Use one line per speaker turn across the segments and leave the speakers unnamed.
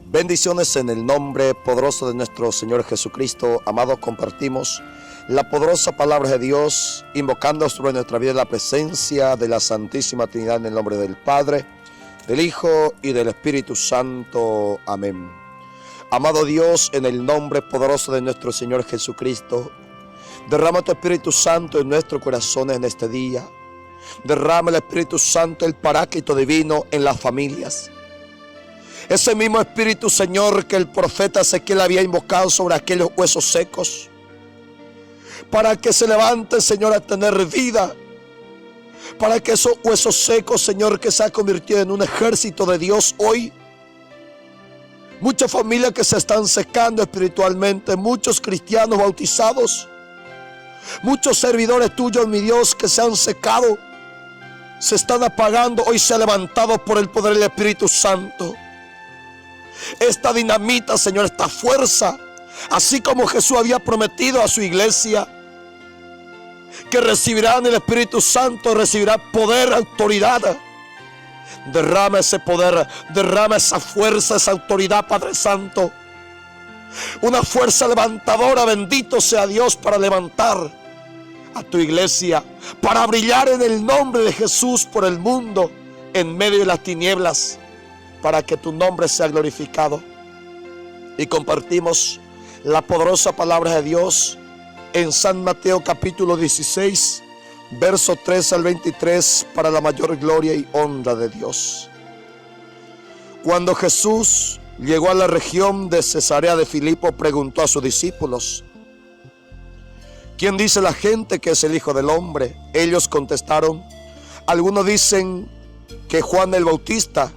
Bendiciones en el nombre poderoso de nuestro Señor Jesucristo. Amados, compartimos la poderosa palabra de Dios, invocando sobre nuestra vida la presencia de la Santísima Trinidad en el nombre del Padre, del Hijo y del Espíritu Santo. Amén. Amado Dios, en el nombre poderoso de nuestro Señor Jesucristo, derrama tu Espíritu Santo en nuestros corazones en este día. Derrama el Espíritu Santo, el Paráclito divino, en las familias. Ese mismo Espíritu, Señor, que el profeta Ezequiel había invocado sobre aquellos huesos secos, para que se levanten, Señor, a tener vida, para que esos huesos secos, Señor, que se ha convertido en un ejército de Dios hoy. Muchas familias que se están secando espiritualmente, muchos cristianos bautizados, muchos servidores tuyos, mi Dios, que se han secado, se están apagando, hoy se han levantado por el poder del Espíritu Santo. Esta dinamita, Señor, esta fuerza, así como Jesús había prometido a su iglesia, que recibirán el Espíritu Santo, recibirá poder, autoridad. Derrama ese poder, derrama esa fuerza, esa autoridad, Padre Santo. Una fuerza levantadora, bendito sea Dios, para levantar a tu iglesia, para brillar en el nombre de Jesús por el mundo, en medio de las tinieblas, para que tu nombre sea glorificado. Y compartimos la poderosa palabra de Dios en San Mateo capítulo 16, verso 3 al 23, para la mayor gloria y honra de Dios. Cuando Jesús llegó a la región de Cesarea de Filipo, preguntó a sus discípulos: ¿quién dice la gente que es el Hijo del Hombre? Ellos contestaron: algunos dicen que Juan el Bautista,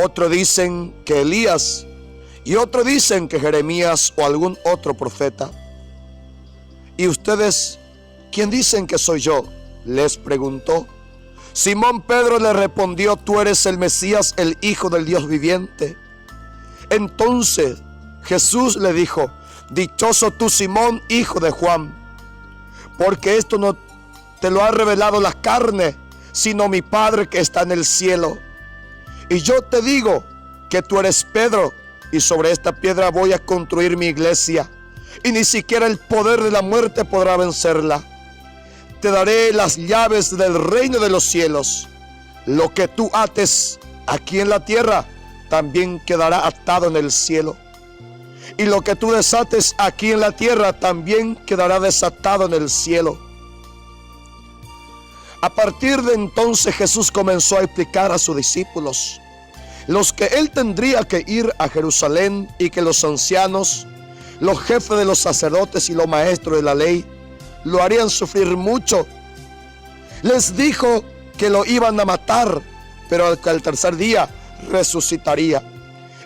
otros dicen que Elías, y otros dicen que Jeremías o algún otro profeta. ¿Y ustedes quién dicen que soy yo?, les preguntó. Simón Pedro le respondió: tú eres el Mesías, el Hijo del Dios viviente. Entonces Jesús le dijo: dichoso tú, Simón, hijo de Juan, porque esto no te lo ha revelado la carne, sino mi Padre que está en el cielo. Y yo te digo que tú eres Pedro, y sobre esta piedra voy a construir mi iglesia, y ni siquiera el poder de la muerte podrá vencerla. Te daré las llaves del reino de los cielos. Lo que tú ates aquí en la tierra, también quedará atado en el cielo. Y lo que tú desates aquí en la tierra, también quedará desatado en el cielo. A partir de entonces Jesús comenzó a explicar a sus discípulos los que él tendría que ir a Jerusalén, y que los ancianos, los jefes de los sacerdotes y los maestros de la ley lo harían sufrir mucho. Les dijo que lo iban a matar, pero al tercer día resucitaría.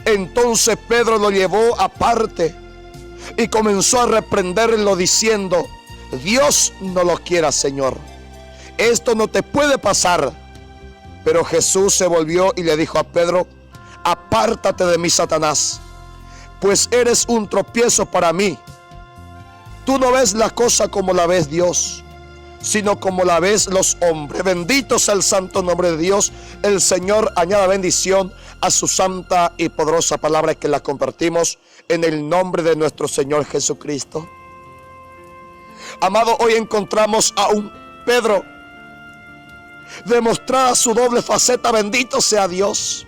Entonces Pedro lo llevó aparte y comenzó a reprenderlo diciendo: Dios no lo quiera, Señor, esto no te puede pasar. Pero Jesús se volvió y le dijo a Pedro: apártate de mí, Satanás, pues eres un tropiezo para mí. Tú no ves la cosa como la ves Dios, sino como la ves los hombres. Bendito sea el santo nombre de Dios. El Señor añada bendición a su santa y poderosa palabra, que la compartimos en el nombre de nuestro Señor Jesucristo. Amado, hoy encontramos a un Pedro demostrada su doble faceta. Bendito sea Dios.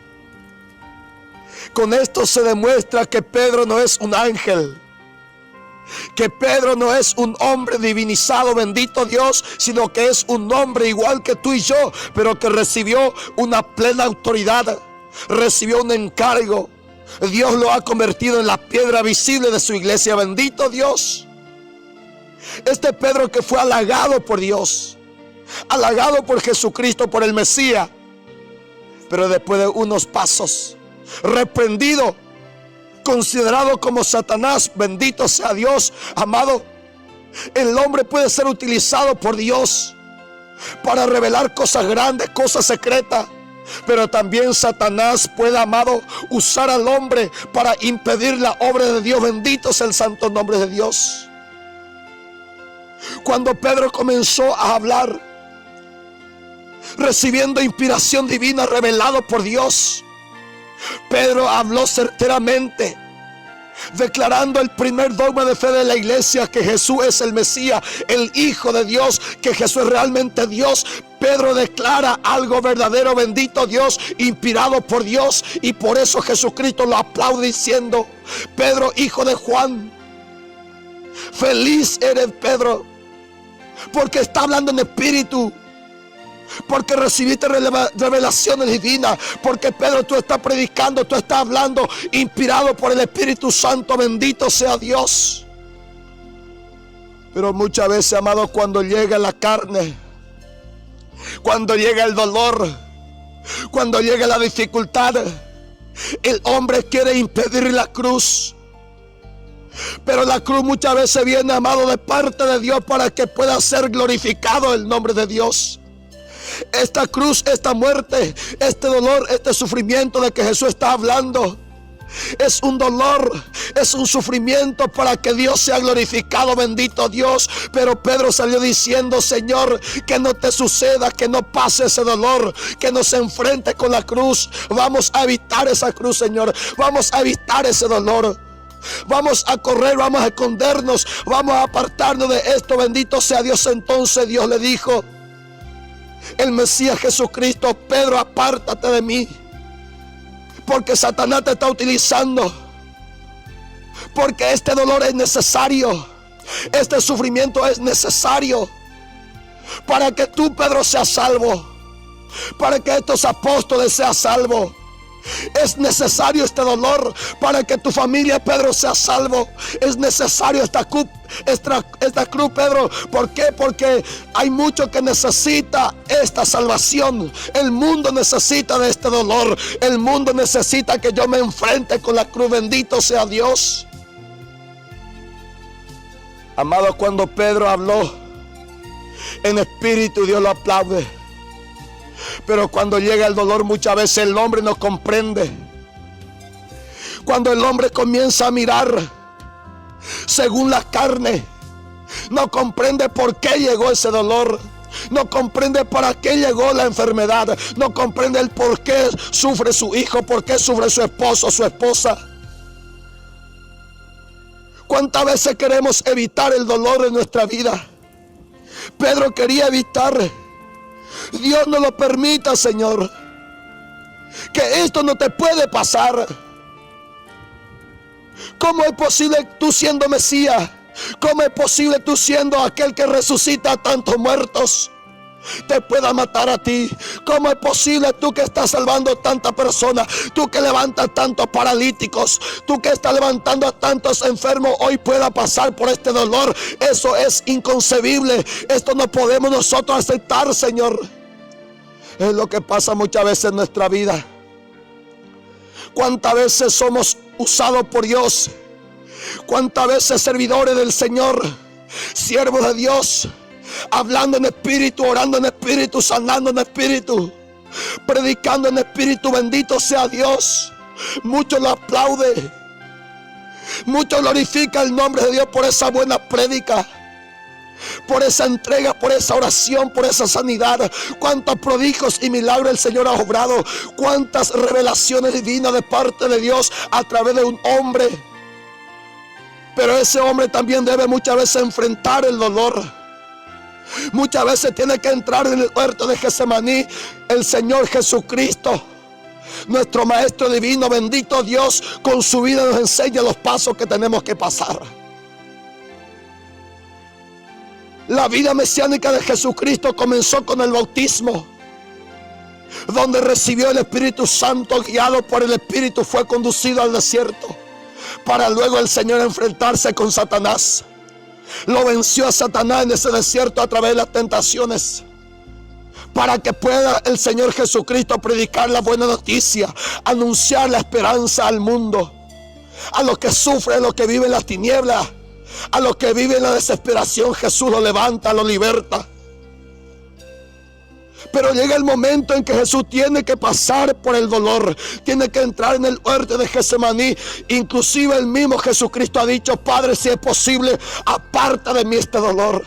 Con esto se demuestra que Pedro no es un ángel, que Pedro no es un hombre divinizado, bendito Dios, sino que es un hombre igual que tú y yo, pero que recibió una plena autoridad, recibió un encargo. Dios lo ha convertido en la piedra visible de su iglesia. Bendito Dios. Este Pedro que fue halagado por Dios, halagado por Jesucristo, por el Mesías, pero después de unos pasos, reprendido, considerado como Satanás. Bendito sea Dios. Amado, el hombre puede ser utilizado por Dios para revelar cosas grandes, cosas secretas, pero también Satanás puede, amado, usar al hombre para impedir la obra de Dios. Bendito sea el santo nombre de Dios. Cuando Pedro comenzó a hablar, recibiendo inspiración divina revelado por Dios, Pedro habló certeramente, declarando el primer dogma de fe de la iglesia, que Jesús es el Mesías, el Hijo de Dios, que Jesús es realmente Dios. Pedro declara algo verdadero, bendito Dios, inspirado por Dios, y por eso Jesucristo lo aplaude diciendo: Pedro, hijo de Juan, feliz eres, Pedro, porque está hablando en espíritu, porque recibiste revelaciones divinas, porque Pedro, tú estás predicando, tú estás hablando inspirado por el Espíritu Santo. Bendito sea Dios. Pero muchas veces, amados, cuando llega la carne, cuando llega el dolor, cuando llega la dificultad, el hombre quiere impedir la cruz. Pero la cruz muchas veces viene, amado, de parte de Dios, para que pueda ser glorificado el nombre de Dios. Esta cruz, esta muerte, este dolor, este sufrimiento de que Jesús está hablando, es un dolor, es un sufrimiento para que Dios sea glorificado, bendito Dios. Pero Pedro salió diciendo: Señor, que no te suceda, que no pase ese dolor, que no se enfrente con la cruz. Vamos a evitar esa cruz, Señor. Vamos a evitar ese dolor. Vamos a correr, vamos a escondernos, vamos a apartarnos de esto, bendito sea Dios. Entonces Dios le dijo, el Mesías Jesucristo: Pedro, apártate de mí, porque Satanás te está utilizando, porque este dolor es necesario, este sufrimiento es necesario para que tú, Pedro, seas salvo, para que estos apóstoles sean salvos. Es necesario este dolor para que tu familia, Pedro, sea salvo. Es necesario esta cruz, Pedro. ¿Por qué? Porque hay mucho que necesita esta salvación. El mundo necesita de este dolor. El mundo necesita que yo me enfrente con la cruz. Bendito sea Dios. Amado, cuando Pedro habló en espíritu, Dios lo aplaude. Pero cuando llega el dolor, muchas veces el hombre no comprende. Cuando el hombre comienza a mirar según la carne, no comprende por qué llegó ese dolor, no comprende para qué llegó la enfermedad, no comprende el por qué sufre su hijo, por qué sufre su esposo, su esposa. ¿Cuántas veces queremos evitar el dolor en nuestra vida? Pedro quería evitar. Dios no lo permita, Señor, que esto no te puede pasar. ¿Cómo es posible tú siendo Mesías? ¿Cómo es posible tú siendo aquel que resucita a tantos muertos te pueda matar a ti? ¿Cómo es posible tú que estás salvando a tantas personas, tú que levantas tantos paralíticos, tú que estás levantando a tantos enfermos, hoy pueda pasar por este dolor? Eso es inconcebible. Esto no podemos nosotros aceptar, Señor. Es lo que pasa muchas veces en nuestra vida. ¿Cuántas veces somos usados por Dios? ¿Cuántas veces servidores del Señor, siervos de Dios, hablando en espíritu, orando en espíritu, sanando en espíritu, predicando en espíritu? Bendito sea Dios. Muchos lo aplauden, muchos glorifican el nombre de Dios por esa buena prédica, por esa entrega, por esa oración, por esa sanidad. Cuántos prodigios y milagros el Señor ha obrado, cuántas revelaciones divinas de parte de Dios a través de un hombre. Pero ese hombre también debe muchas veces enfrentar el dolor. Muchas veces tiene que entrar en el huerto de Getsemaní el Señor Jesucristo, nuestro Maestro divino, bendito Dios, con su vida nos enseña los pasos que tenemos que pasar. La vida mesiánica de Jesucristo comenzó con el bautismo, donde recibió el Espíritu Santo, guiado por el Espíritu, fue conducido al desierto, para luego el Señor enfrentarse con Satanás. Lo venció a Satanás en ese desierto a través de las tentaciones, para que pueda el Señor Jesucristo predicar la buena noticia, anunciar la esperanza al mundo, a los que sufren, a los que viven las tinieblas, a los que viven la desesperación. Jesús lo levanta, lo liberta. Pero llega el momento en que Jesús tiene que pasar por el dolor, tiene que entrar en el huerto de Getsemaní. Inclusive el mismo Jesucristo ha dicho: Padre, si es posible, aparta de mí este dolor.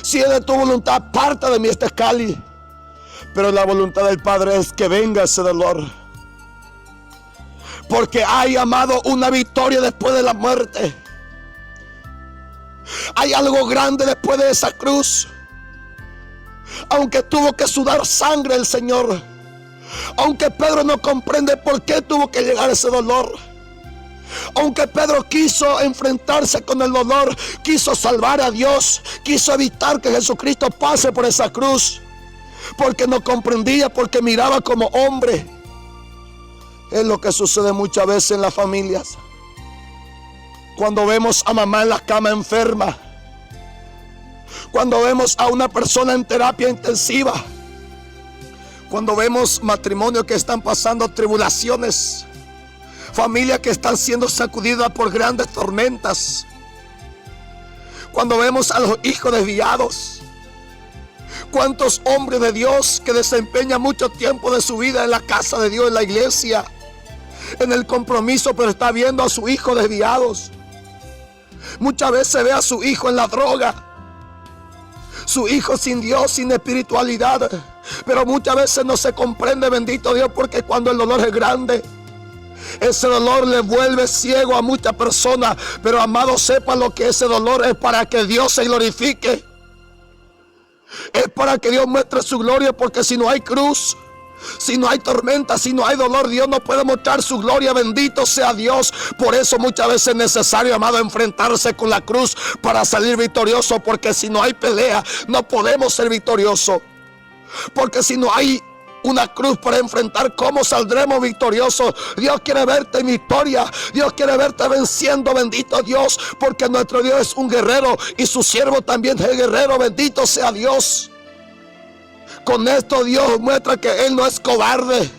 Si es de tu voluntad, aparta de mí este cáliz. Pero la voluntad del Padre es que venga ese dolor. Porque hay, amado, una victoria después de la muerte. Hay algo grande después de esa cruz. Aunque tuvo que sudar sangre el Señor, aunque Pedro no comprende por qué tuvo que llegar ese dolor, aunque Pedro quiso enfrentarse con el dolor, quiso salvar a Dios, quiso evitar que Jesucristo pase por esa cruz, porque no comprendía, porque miraba como hombre. Es lo que sucede muchas veces en las familias. Cuando vemos a mamá en la cama enferma, cuando vemos a una persona en terapia intensiva, cuando vemos matrimonios que están pasando tribulaciones, familias que están siendo sacudidas por grandes tormentas, cuando vemos a los hijos desviados, cuántos hombres de Dios que desempeñan mucho tiempo de su vida en la casa de Dios, en la iglesia, en el compromiso, pero está viendo a su hijo desviados. Muchas veces ve a su hijo en la droga, su hijo sin Dios, sin espiritualidad, pero muchas veces no se comprende, bendito Dios, porque cuando el dolor es grande, ese dolor le vuelve ciego a muchas personas. Pero amado, sepa lo que ese dolor es para que Dios se glorifique, es para que Dios muestre su gloria, porque si no hay cruz, si no hay tormenta, si no hay dolor, Dios no puede mostrar su gloria. Bendito sea Dios. Por eso muchas veces es necesario, amado, enfrentarse con la cruz para salir victorioso, porque si no hay pelea, no podemos ser victoriosos. Porque si no hay una cruz para enfrentar, ¿cómo saldremos victoriosos? Dios quiere verte en victoria, Dios quiere verte venciendo, bendito Dios, porque nuestro Dios es un guerrero y su siervo también es guerrero. Bendito sea Dios. Con esto Dios muestra que Él no es cobarde,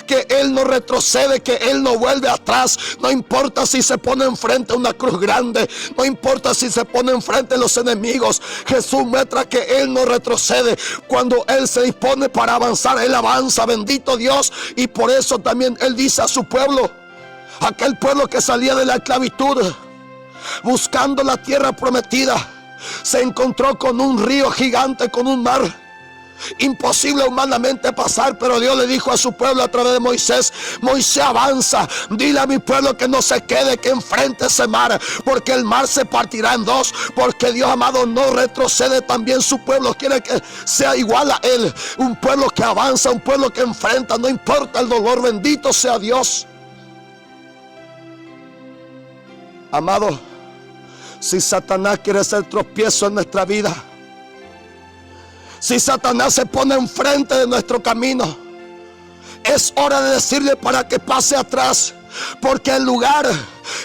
que Él no retrocede, que Él no vuelve atrás. No importa si se pone enfrente una cruz grande, no importa si se pone enfrente los enemigos. Jesús muestra que Él no retrocede. Cuando Él se dispone para avanzar, Él avanza, bendito Dios. Y por eso también Él dice a su pueblo, aquel pueblo que salía de la esclavitud, buscando la tierra prometida, se encontró con un río gigante, con un mar imposible humanamente pasar, pero Dios le dijo a su pueblo a través de Moisés: Moisés, avanza, dile a mi pueblo que no se quede, que enfrente ese mar, porque el mar se partirá en dos. Porque Dios, amado, no retrocede. También su pueblo quiere que sea igual a Él, un pueblo que avanza, un pueblo que enfrenta, no importa el dolor. Bendito sea Dios. Amado, si Satanás quiere hacer tropiezo en nuestra vida, si Satanás se pone enfrente de nuestro camino, es hora de decirle para que pase atrás. Porque el lugar,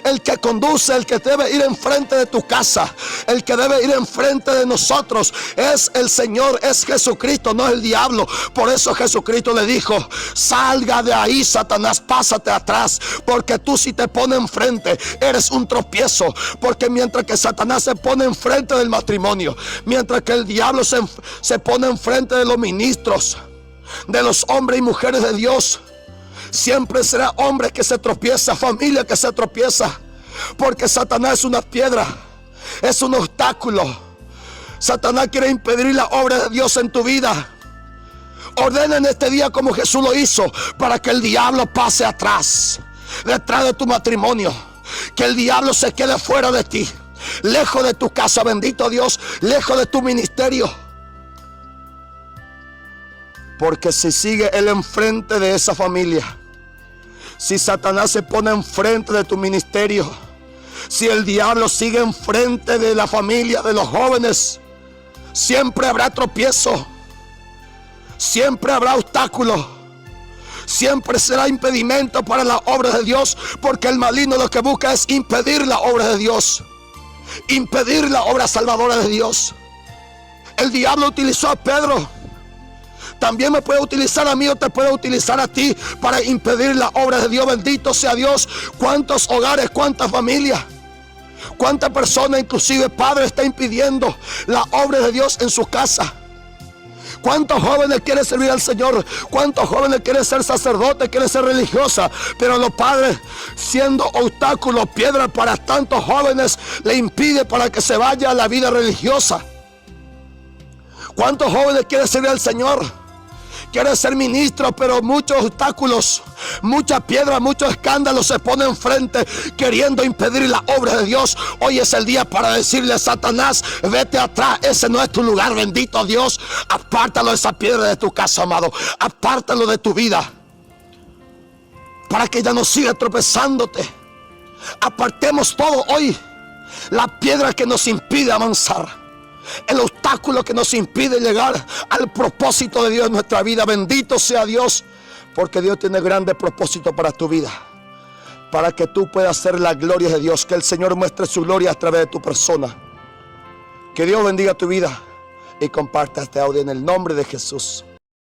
el que conduce, el que debe ir enfrente de tu casa, el que debe ir enfrente de nosotros, es el Señor, es Jesucristo, no es el diablo. Por eso Jesucristo le dijo: salga de ahí, Satanás, pásate atrás. Porque tú, si te pones enfrente, eres un tropiezo. Porque mientras que Satanás se pone enfrente del matrimonio, mientras que el diablo se pone enfrente de los ministros, de los hombres y mujeres de Dios, siempre será hombre que se tropieza, familia que se tropieza. Porque Satanás es una piedra, es un obstáculo. Satanás quiere impedir la obra de Dios en tu vida. Ordena en este día, como Jesús lo hizo, para que el diablo pase atrás, detrás de tu matrimonio. Que el diablo se quede fuera de ti, lejos de tu casa, bendito Dios, lejos de tu ministerio. Porque si sigue él enfrente de esa familia, si Satanás se pone enfrente de tu ministerio, si el diablo sigue enfrente de la familia, de los jóvenes, siempre habrá tropiezo, siempre habrá obstáculos, siempre será impedimento para la obra de Dios. Porque el maligno lo que busca es impedir la obra de Dios, impedir la obra salvadora de Dios. El diablo utilizó a Pedro, también me puede utilizar a mí, o te puede utilizar a ti para impedir la obra de Dios. Bendito sea Dios. Cuántos hogares, cuántas familias, cuántas personas, inclusive padres, está impidiendo la obra de Dios en su casa. ¿Cuántos jóvenes quieren servir al Señor? ¿Cuántos jóvenes quieren ser sacerdotes, quieren ser religiosas? Pero los padres, siendo obstáculos, piedras para tantos jóvenes, le impide para que se vaya a la vida religiosa. ¿Cuántos jóvenes quieren servir al Señor? Quieres ser ministro, pero muchos obstáculos, muchas piedras, muchos escándalos se ponen enfrente queriendo impedir la obra de Dios. Hoy es el día para decirle a Satanás: vete atrás, ese no es tu lugar, bendito Dios. Apártalo esa piedra de tu casa, amado. Apártalo de tu vida, para que ya no siga tropezándote. Apartemos todo hoy, la piedra que nos impide avanzar, el obstáculo que nos impide llegar al propósito de Dios en nuestra vida. Bendito sea Dios, porque Dios tiene grandes propósitos para tu vida, para que tú puedas hacer la gloria de Dios. Que el Señor muestre su gloria a través de tu persona. Que Dios bendiga tu vida y comparta este audio en el nombre de Jesús.